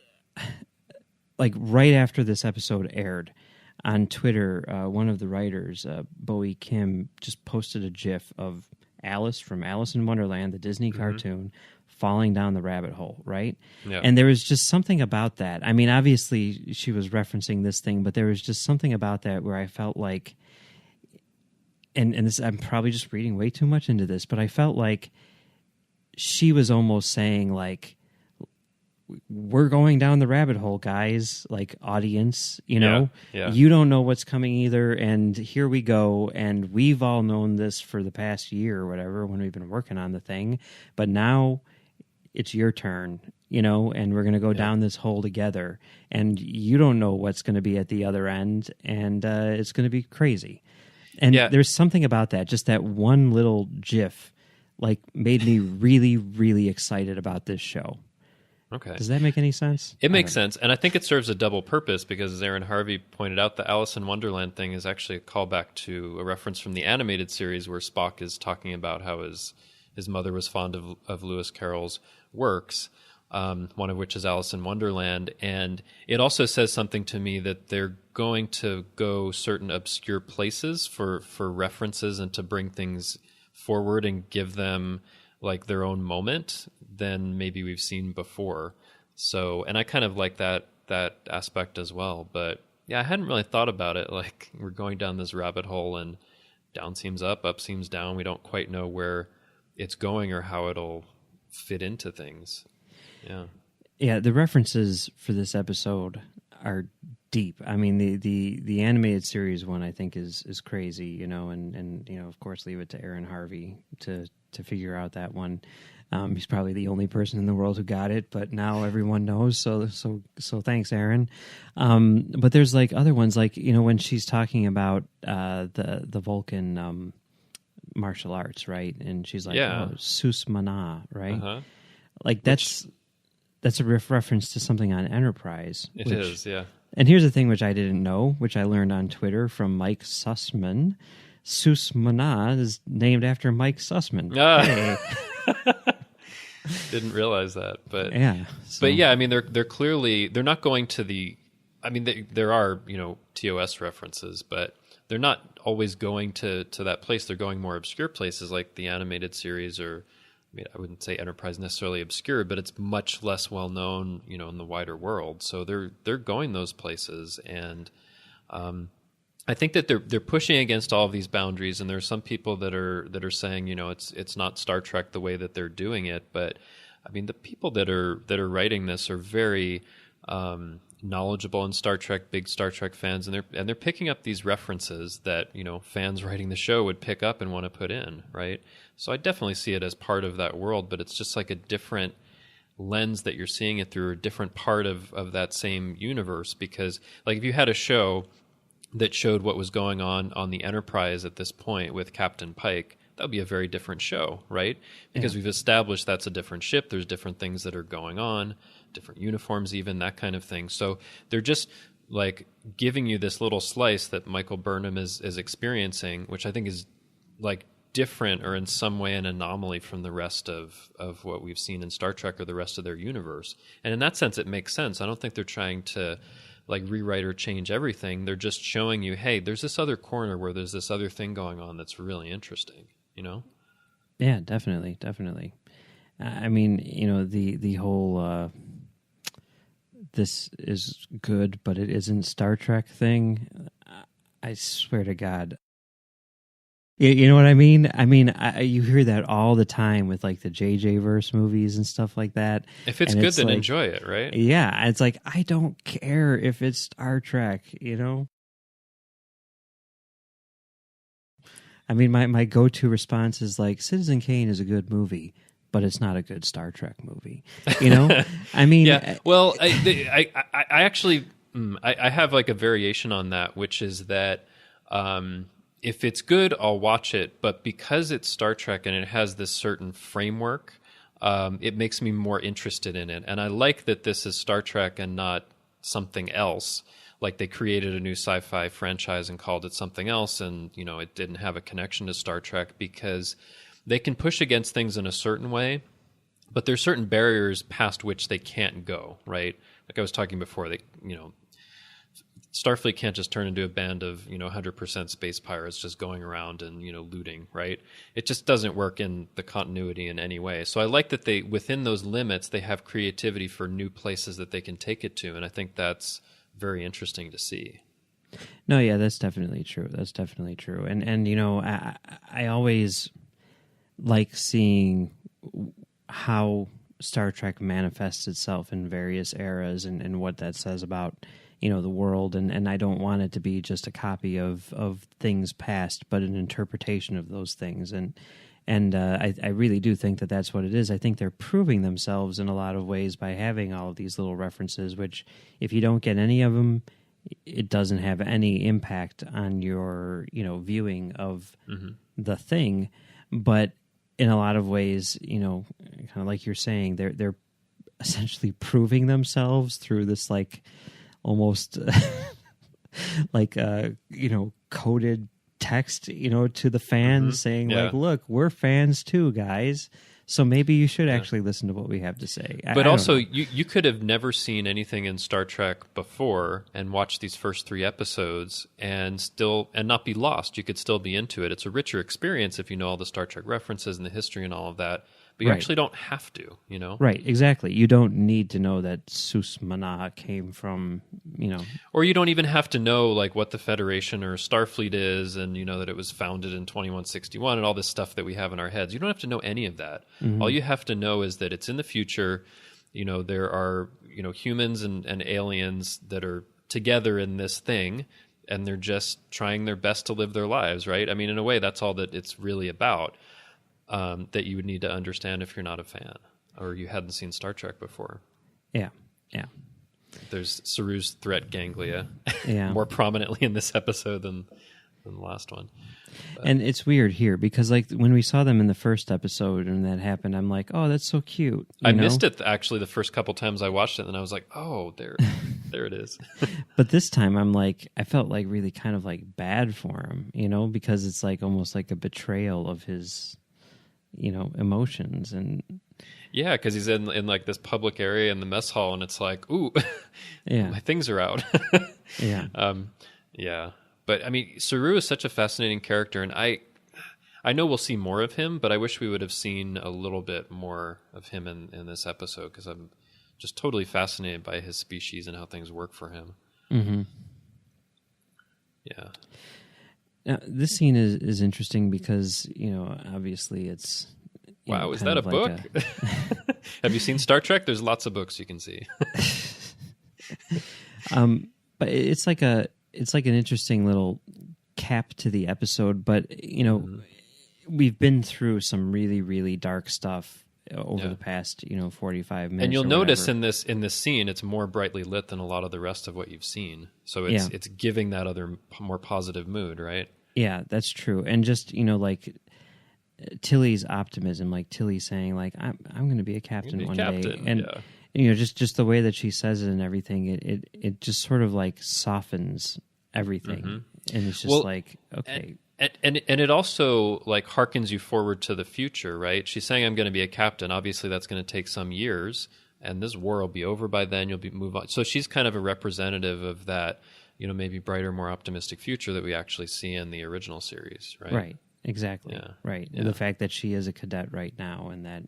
like, right after this episode aired on Twitter, one of the writers, Bowie Kim, just posted a GIF of Alice from Alice in Wonderland, the Disney cartoon, falling down the rabbit hole, right? Yeah. And there was just something about that. I mean, obviously she was referencing this thing, but there was just something about that where I felt like, and this, I'm probably just reading way too much into this, but I felt like she was almost saying, like, we're going down the rabbit hole, guys, like, audience, you know, you don't know what's coming either. And here we go. And we've all known this for the past year or whatever, when we've been working on the thing, but now it's your turn, you know, and we're going to go down this hole together, and you don't know what's going to be at the other end. And it's going to be crazy. And there's something about that, just that one little GIF, like, made me really, really excited about this show. Okay. Does that make any sense? It makes sense. And I think it serves a double purpose because, as Aaron Harvey pointed out, the Alice in Wonderland thing is actually a callback to a reference from the animated series where Spock is talking about how his mother was fond of Lewis Carroll's works, one of which is Alice in Wonderland. And it also says something to me that they're going to go certain obscure places for references and to bring things forward and give them, like, their own moment than maybe we've seen before. So, and I kind of like that aspect as well. But yeah, I hadn't really thought about it. Like, we're going down this rabbit hole and down seems up seems down. We don't quite know where it's going or how it'll fit into things. Yeah. Yeah, the references for this episode are deep. I mean, the animated series one, I think, is crazy, you know, and you know, of course, leave it to Aaron Harvey to figure out that one. He's probably the only person in the world who got it, but now everyone knows. So thanks, Aaron. But there's, like, other ones, like, you know, when she's talking about the Vulcan martial arts, right? And she's like, Sus Mana, right? Uh-huh. Like, that's a reference to something on Enterprise. It is, yeah. And here's the thing which I didn't know, which I learned on Twitter from Mike Sussman. Sus Mana is named after Mike Sussman. Hey. Didn't realize that, but yeah. But yeah, I mean, they're clearly, they're not going to the. I mean, there are, you know, TOS references, but they're not always going to that place. They're going more obscure places, like the animated series, or I mean, I wouldn't say Enterprise necessarily obscure, but it's much less well known, you know, in the wider world. So they're going those places, and I think that they're pushing against all of these boundaries, and there's some people that are saying, you know, it's not Star Trek the way that they're doing it. But I mean, the people that are writing this are very knowledgeable in Star Trek, big Star Trek fans, and they're picking up these references that, you know, fans writing the show would pick up and want to put in, right? So I definitely see it as part of that world, but it's just like a different lens that you're seeing it through, a different part of that same universe. Because, like, if you had a show that showed what was going on the Enterprise at this point with Captain Pike, that would be a very different show, right? Because we've established that's a different ship. There's different things that are going on, different uniforms even, that kind of thing. So they're just, like, giving you this little slice that Michael Burnham is experiencing, which I think is, like, different or in some way an anomaly from the rest of what we've seen in Star Trek or the rest of their universe. And in that sense, it makes sense. I don't think they're trying to, like, rewrite or change everything. They're just showing you, hey, there's this other corner where there's this other thing going on that's really interesting, you know? Yeah, definitely. I mean, you know, the whole this is good, but it isn't Star Trek thing, I swear to God. You know what I mean? I mean, you hear that all the time with, like, the JJ verse movies and stuff like that. If it's good, then, like, enjoy it, right? Yeah, it's like, I don't care if it's Star Trek, you know? I mean, my go-to response is, like, Citizen Kane is a good movie, but it's not a good Star Trek movie, you know? I mean... Yeah, well, I actually... I have, like, a variation on that, which is that... if it's good, I'll watch it. But because it's Star Trek and it has this certain framework, it makes me more interested in it. And I like that this is Star Trek and not something else. Like, they created a new sci-fi franchise and called it something else, and, you know, it didn't have a connection to Star Trek, because they can push against things in a certain way but there's certain barriers past which they can't go, right? Like I was talking before, Starfleet can't just turn into a band of 100% space pirates just going around and looting, right? It just doesn't work in the continuity in any way. So I like that they, within those limits, they have creativity for new places that they can take it to, and I think that's very interesting to see. No, yeah, that's definitely true. That's definitely true. And I always like seeing how Star Trek manifests itself in various eras and what that says about the world, and I don't want it to be just a copy of things past, but an interpretation of those things. And I really do think that that's what it is. I think they're proving themselves in a lot of ways by having all of these little references, which if you don't get any of them, it doesn't have any impact on your viewing of the thing. But in a lot of ways, kind of like you're saying, they're essentially proving themselves through this almost coded text, to the fans saying look, we're fans too, guys. So maybe you should actually listen to what we have to say. But also, you could have never seen anything in Star Trek before and watch these first 3 episodes and not be lost. You could still be into it. It's a richer experience if you know all the Star Trek references and the history and all of that. But you actually don't have to, Right, exactly. You don't need to know that Susmana came from, Or you don't even have to know, what the Federation or Starfleet is and, that it was founded in 2161 and all this stuff that we have in our heads. You don't have to know any of that. Mm-hmm. All you have to know is that it's in the future. There are, humans and aliens that are together in this thing, and they're just trying their best to live their lives, right? I mean, in a way, that's all that it's really about. That you would need to understand if you're not a fan or you hadn't seen Star Trek before. Yeah. There's Saru's threat ganglia more prominently in this episode than the last one. But. And it's weird here because when we saw them in the first episode and that happened, I'm like, oh, that's so cute. I missed it actually the first couple times I watched it, and I was like, oh, there it is. But this time I'm I felt really kind of bad for him, because it's almost like a betrayal of his emotions. And because he's in this public area in the mess hall, and it's ooh, my things are out. But I mean, Saru is such a fascinating character, and I know we'll see more of him, but I wish we would have seen a little bit more of him in this episode, because I'm just totally fascinated by his species and how things work for him. Mm-hmm. Yeah. Now, this scene is interesting because, obviously it's... Wow, is that a book? Have you seen Star Trek? There's lots of books you can see. But it's an interesting little cap to the episode, but, we've been through some really, really dark stuff over the past, 45 minutes. And you'll notice in this scene, it's more brightly lit than a lot of the rest of what you've seen. So it's giving that other more positive mood, right? Yeah, that's true. And just, Tilly's optimism, Tilly saying, I'm going to be a captain one day. And, just the way that she says it and everything, it just sort of softens everything. Mm-hmm. And it's just okay. And it also harkens you forward to the future, right? She's saying, I'm going to be a captain. Obviously, that's going to take some years, and this war will be over by then. You'll move on. So she's kind of a representative of that, maybe brighter, more optimistic future that we actually see in the original series, right? Right. Exactly. Yeah. Right. Yeah. And the fact that she is a cadet right now, and that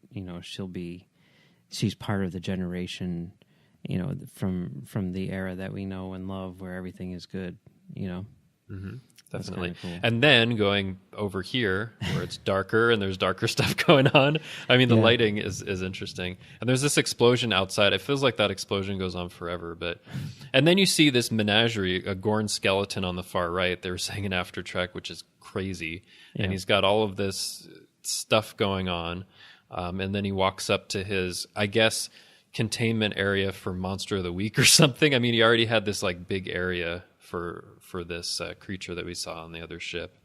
she's part of the generation, from the era that we know and love, where everything is good. Mm-hmm. Definitely. Cool. And then going over here where it's darker and there's darker stuff going on. I mean, the lighting is interesting. And there's this explosion outside. It feels like that explosion goes on forever. And then you see this menagerie, a Gorn skeleton on the far right. They were saying in After Trek, which is crazy. Yeah. And he's got all of this stuff going on. And then he walks up to his, I guess, containment area for Monster of the Week or something. I mean, he already had this big area for this creature that we saw on the other ship.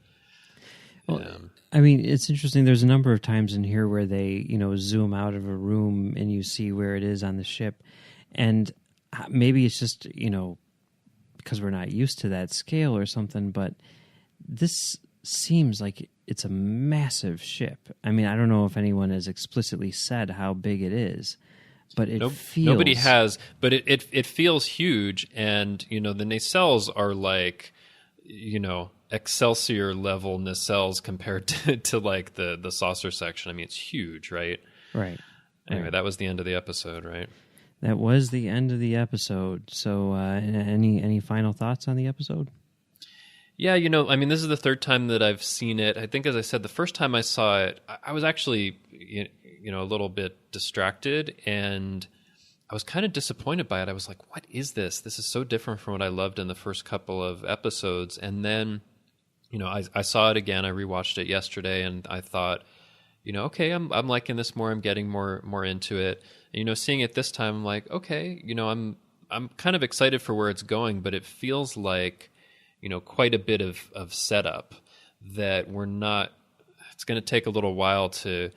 Well, I mean, it's interesting. There's a number of times in here where they, zoom out of a room and you see where it is on the ship. And maybe it's just, because we're not used to that scale or something, but this seems like it's a massive ship. I mean, I don't know if anyone has explicitly said how big it is, but it feels... Nobody has, but it feels huge, and, the nacelles are like, Excelsior level nacelles compared to like the saucer section. I mean, it's huge, right? Right. Anyway, that was the end of the episode, right? That was the end of the episode. So any final thoughts on the episode? Yeah, I mean, this is the third time that I've seen it. I think, as I said, the first time I saw it, I was actually, a little bit distracted, and I was kind of disappointed by it. I was like, what is this? This is so different from what I loved in the first couple of episodes. And then, I saw it again. I rewatched it yesterday, and I thought, okay, I'm liking this more. I'm getting more into it. And, seeing it this time, I'm like, okay, I'm kind of excited for where it's going, but it feels like, quite a bit of setup that we're not. It's going to take a little while to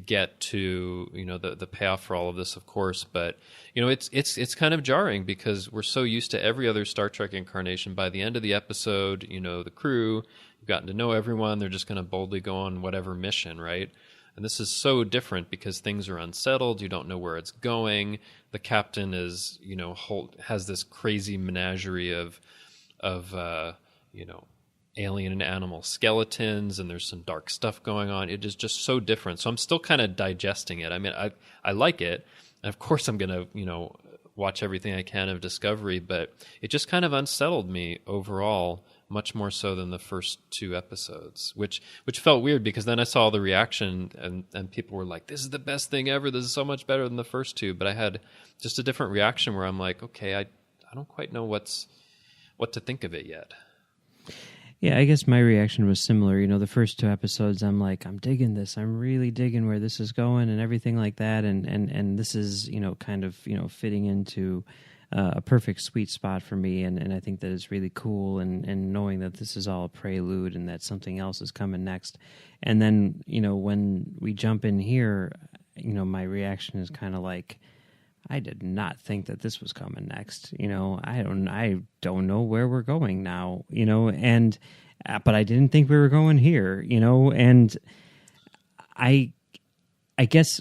get to the payoff for all of this, of course, but it's kind of jarring because we're so used to every other Star Trek incarnation. By the end of the episode, the crew, you've gotten to know everyone. They're just going to boldly go on whatever mission, right? And this is so different because things are unsettled. You don't know where it's going. The captain is has this crazy menagerie of alien and animal skeletons, and there's some dark stuff going on. It is just so different. So I'm still kind of digesting it. I mean, I like it. And of course I'm going to, watch everything I can of Discovery, but it just kind of unsettled me overall, much more so than the first two episodes, which felt weird because then I saw the reaction and people were like, this is the best thing ever. This is so much better than the first two. But I had just a different reaction where I'm like, okay, I don't quite know what to think of it yet. Yeah, I guess my reaction was similar. The first two episodes, I'm like, I'm digging this. I'm really digging where this is going and everything like that. And this is, kind of, fitting into a perfect sweet spot for me. And I think that it's really cool. And knowing that this is all a prelude and that something else is coming next. And then, when we jump in here, my reaction is kind of like, I did not think that this was coming next. I don't know where we're going now, and but I didn't think we were going here, and I guess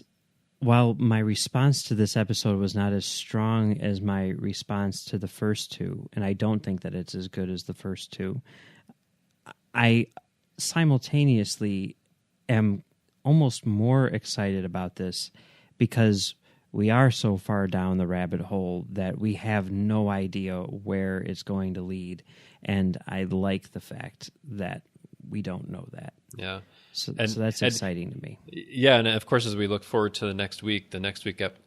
while my response to this episode was not as strong as my response to the first two, and I don't think that it's as good as the first two, I simultaneously am almost more excited about this because we are so far down the rabbit hole that we have no idea where it's going to lead. And I like the fact that we don't know that. Yeah. So that's exciting to me. Yeah, and of course, as we look forward to the next week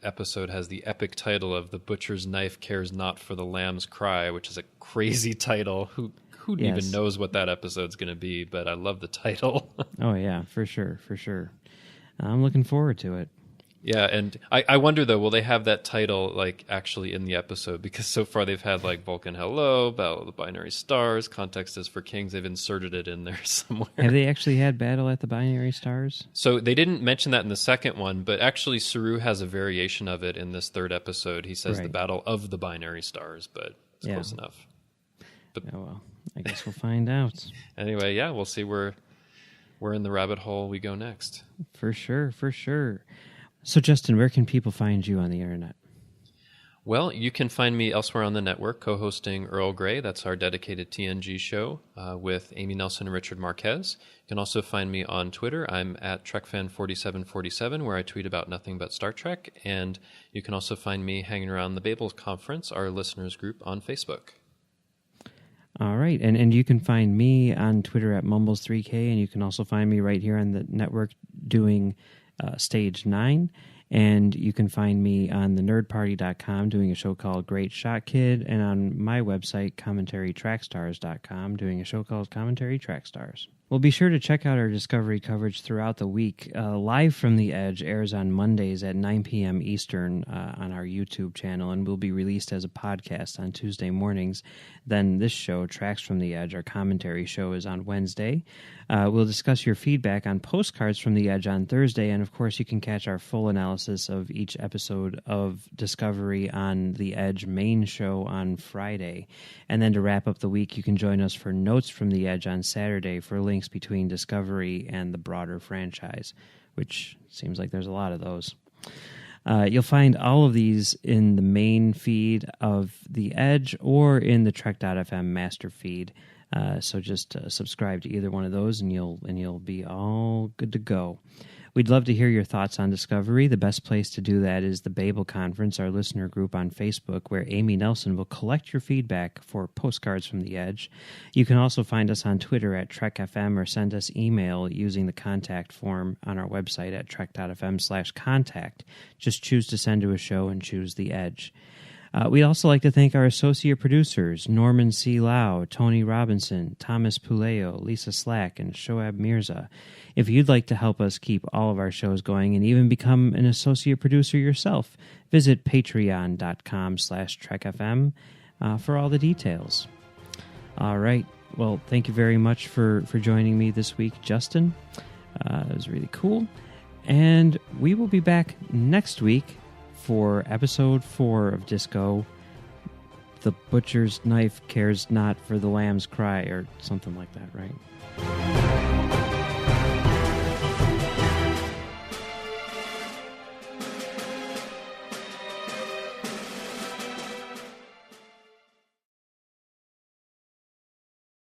episode has the epic title of "The Butcher's Knife Cares Not for the Lamb's Cry," which is a crazy title. Who even knows what that episode's going to be? But I love the title. Oh yeah, for sure. I'm looking forward to it. Yeah, and I wonder, though, will they have that title, like, actually in the episode? Because so far they've had, like, Vulcan Hello, Battle of the Binary Stars, Context is for Kings. They've inserted it in there somewhere. Have they actually had Battle at the Binary Stars? So they didn't mention that in the second one, but actually Saru has a variation of it in this third episode. He says the Battle of the Binary Stars, but it's close enough. But, oh, well, I guess we'll find out. Anyway, yeah, we'll see where in the rabbit hole we go next. For sure. So, Justin, where can people find you on the internet? Well, you can find me elsewhere on the network co-hosting Earl Grey. That's our dedicated TNG show with Amy Nelson and Richard Marquez. You can also find me on Twitter. I'm at TrekFan4747, where I tweet about nothing but Star Trek. And you can also find me hanging around the Babel Conference, our listeners group, on Facebook. All right. And you can find me on Twitter at Mumbles3K, and you can also find me right here on the network doing Stage 9, and you can find me on thenerdparty.com doing a show called Great Shot Kid, and on my website, commentarytrackstars.com, doing a show called Commentary Trackstars. Well, be sure to check out our Discovery coverage throughout the week. Live from the Edge airs on Mondays at 9 p.m. Eastern on our YouTube channel, and will be released as a podcast on Tuesday mornings. Then this show, Tracks from the Edge, our commentary show, is on Wednesday. We'll discuss your feedback on Postcards from the Edge on Thursday, and of course you can catch our full analysis of each episode of Discovery on the Edge main show on Friday. And then to wrap up the week, you can join us for Notes from the Edge on Saturday for links links between Discovery and the broader franchise, which seems like there's a lot of those. You'll find all of these in the main feed of The Edge or in the Trek.fm master feed. So just subscribe to either one of those, and you'll be all good to go. We'd love to hear your thoughts on Discovery. The best place to do that is the Babel Conference, our listener group on Facebook, where Amy Nelson will collect your feedback for postcards from The Edge. You can also find us on Twitter at TrekFM or send us email using the contact form on our website at trek.fm/contact. Just choose to send to a show and choose The Edge. We'd also like to thank our associate producers, Norman C. Lau, Tony Robinson, Thomas Puleo, Lisa Slack, and Shoaib Mirza. If you'd like to help us keep all of our shows going and even become an associate producer yourself, visit patreon.com/trekfm for all the details. All right. Well, thank you very much for joining me this week, Justin. It was really cool. And we will be back next week for episode 4 of Disco. The butcher's knife cares not for the lamb's cry, or something like that, right?